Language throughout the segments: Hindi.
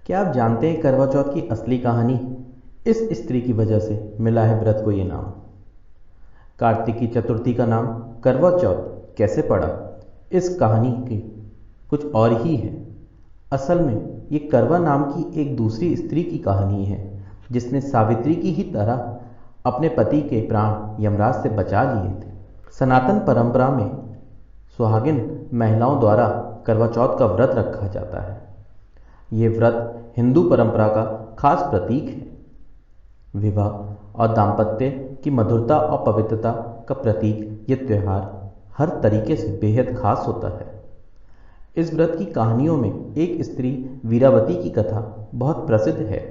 क्या आप जानते हैं करवा चौथ की असली कहानी? इस स्त्री की वजह से मिला है व्रत को ये नाम। कार्तिक की चतुर्थी का नाम करवा चौथ कैसे पड़ा? इस कहानी की कुछ और ही है। असल में ये करवा नाम की एक दूसरी स्त्री की कहानी है जिसने सावित्री की ही तरह अपने पति के प्राण यमराज से बचा लिए थे। सनातन परंपरा में सुहागिन महिलाओं द्वारा करवा चौथ का व्रत रखा जाता है। ये व्रत हिंदू परंपरा का खास प्रतीक है। विवाह और दाम्पत्य की मधुरता और पवित्रता का प्रतीक ये त्यौहार हर तरीके से बेहद खास होता है। इस व्रत की कहानियों में एक स्त्री वीरावती की कथा बहुत प्रसिद्ध है।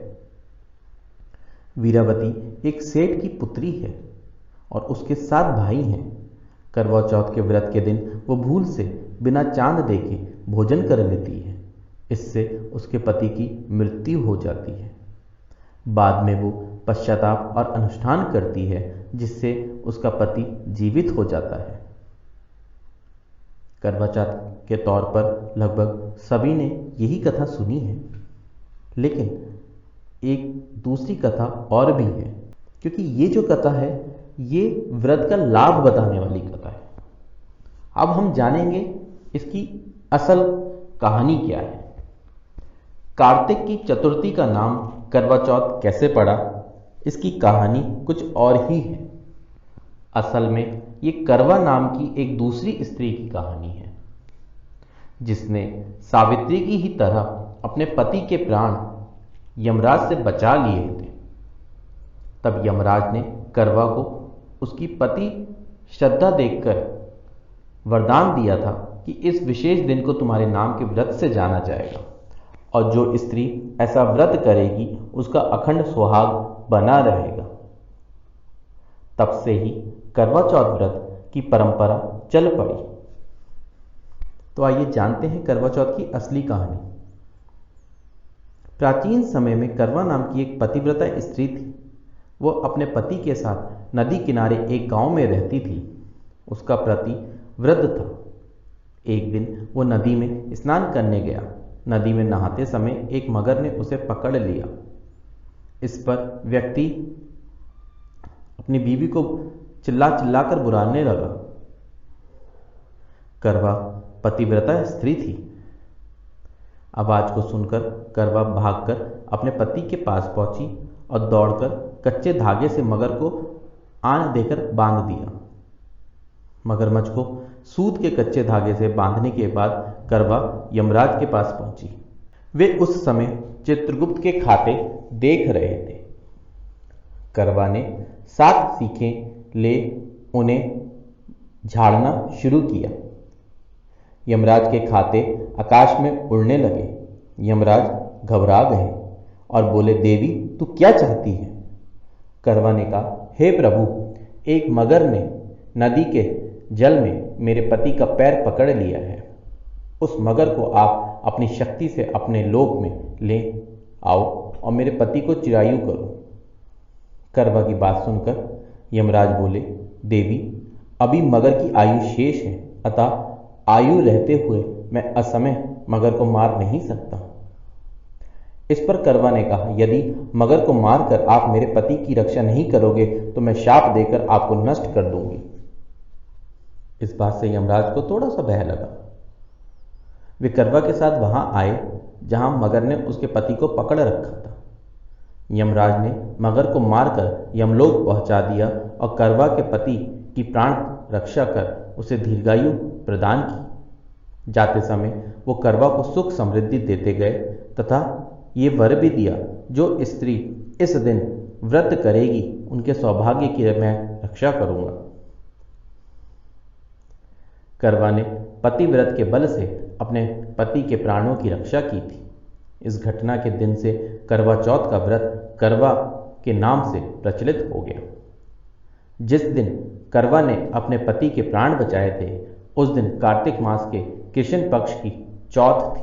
वीरावती एक सेठ की पुत्री है और उसके 7 भाई हैं। करवा चौथ के व्रत के दिन वो भूल से बिना चांद देखे भोजन कर लेती है। इससे उसके पति की मृत्यु हो जाती है। बाद में वो पश्चाताप और अनुष्ठान करती है जिससे उसका पति जीवित हो जाता है। करवा चौथ के तौर पर लगभग सभी ने यही कथा सुनी है, लेकिन एक दूसरी कथा और भी है, क्योंकि ये जो कथा है ये व्रत का लाभ बताने वाली कथा है। अब हम जानेंगे इसकी असल कहानी क्या है। कार्तिक की चतुर्थी का नाम करवा चौथ कैसे पड़ा, इसकी कहानी कुछ और ही है। असल में ये करवा नाम की एक दूसरी स्त्री की कहानी है जिसने सावित्री की ही तरह अपने पति के प्राण यमराज से बचा लिए थे। तब यमराज ने करवा को उसकी पति श्रद्धा देखकर वरदान दिया था कि इस विशेष दिन को तुम्हारे नाम के व्रत से जाना जाएगा और जो स्त्री ऐसा व्रत करेगी उसका अखंड सुहाग बना रहेगा। तब से ही करवा चौथ व्रत की परंपरा चल पड़ी। तो आइए जानते हैं करवा चौथ की असली कहानी। प्राचीन समय में करवा नाम की एक पतिव्रता स्त्री थी। वो अपने पति के साथ नदी किनारे एक गांव में रहती थी। उसका पति वृद्ध था। एक दिन वो नदी में स्नान करने गया। नदी में नहाते समय एक मगर ने उसे पकड़ लिया। इस पर व्यक्ति अपनी बीवी को चिल्ला चिल्लाकर बुलाने लगा। करवा पतिव्रता स्त्री थी। आवाज को सुनकर करवा भागकर अपने पति के पास पहुंची और दौड़कर कच्चे धागे से मगर को आन देकर बांध दिया। मगरमच्छ को सूत के कच्चे धागे से बांधने के बाद करवा यमराज के पास पहुंची। वे उस समय चित्रगुप्त के खाते देख रहे थे। करवा ने 7 सीखें ले उन्हें झाड़ना शुरू किया। यमराज के खाते आकाश में उड़ने लगे। यमराज घबरा गए और बोले, देवी तू क्या चाहती है? करवा ने कहा, हे प्रभु, एक मगर ने नदी के जल में मेरे पति का पैर पकड़ लिया है। उस मगर को आप अपनी शक्ति से अपने लोक में ले आओ और मेरे पति को चिरायु करो। करवा की बात सुनकर यमराज बोले, देवी अभी मगर की आयु शेष है, अतः आयु रहते हुए मैं असमय मगर को मार नहीं सकता। इस पर करवा ने कहा, यदि मगर को मारकर आप मेरे पति की रक्षा नहीं करोगे तो मैं शाप देकर आपको नष्ट कर दूंगी। इस बात से यमराज को थोड़ा सा भय लगा। वे करवा के साथ वहां आए जहां मगर ने उसके पति को पकड़ रखा था। यमराज ने मगर को मारकर यमलोक पहुंचा दिया और करवा के पति की प्राण रक्षा कर उसे दीर्घायु प्रदान की। जाते समय वो करवा को सुख समृद्धि देते गए तथा ये वर भी दिया, जो स्त्री इस दिन व्रत करेगी उनके सौभाग्य की मैं रक्षा करूंगा। करवा ने पतिव्रत के बल से अपने पति के प्राणों की रक्षा की थी। इस घटना के दिन से करवा चौथ का व्रत करवा के नाम से प्रचलित हो गया। जिस दिन करवा ने अपने पति के प्राण बचाए थे उस दिन कार्तिक मास के कृष्ण पक्ष की चौथ थी।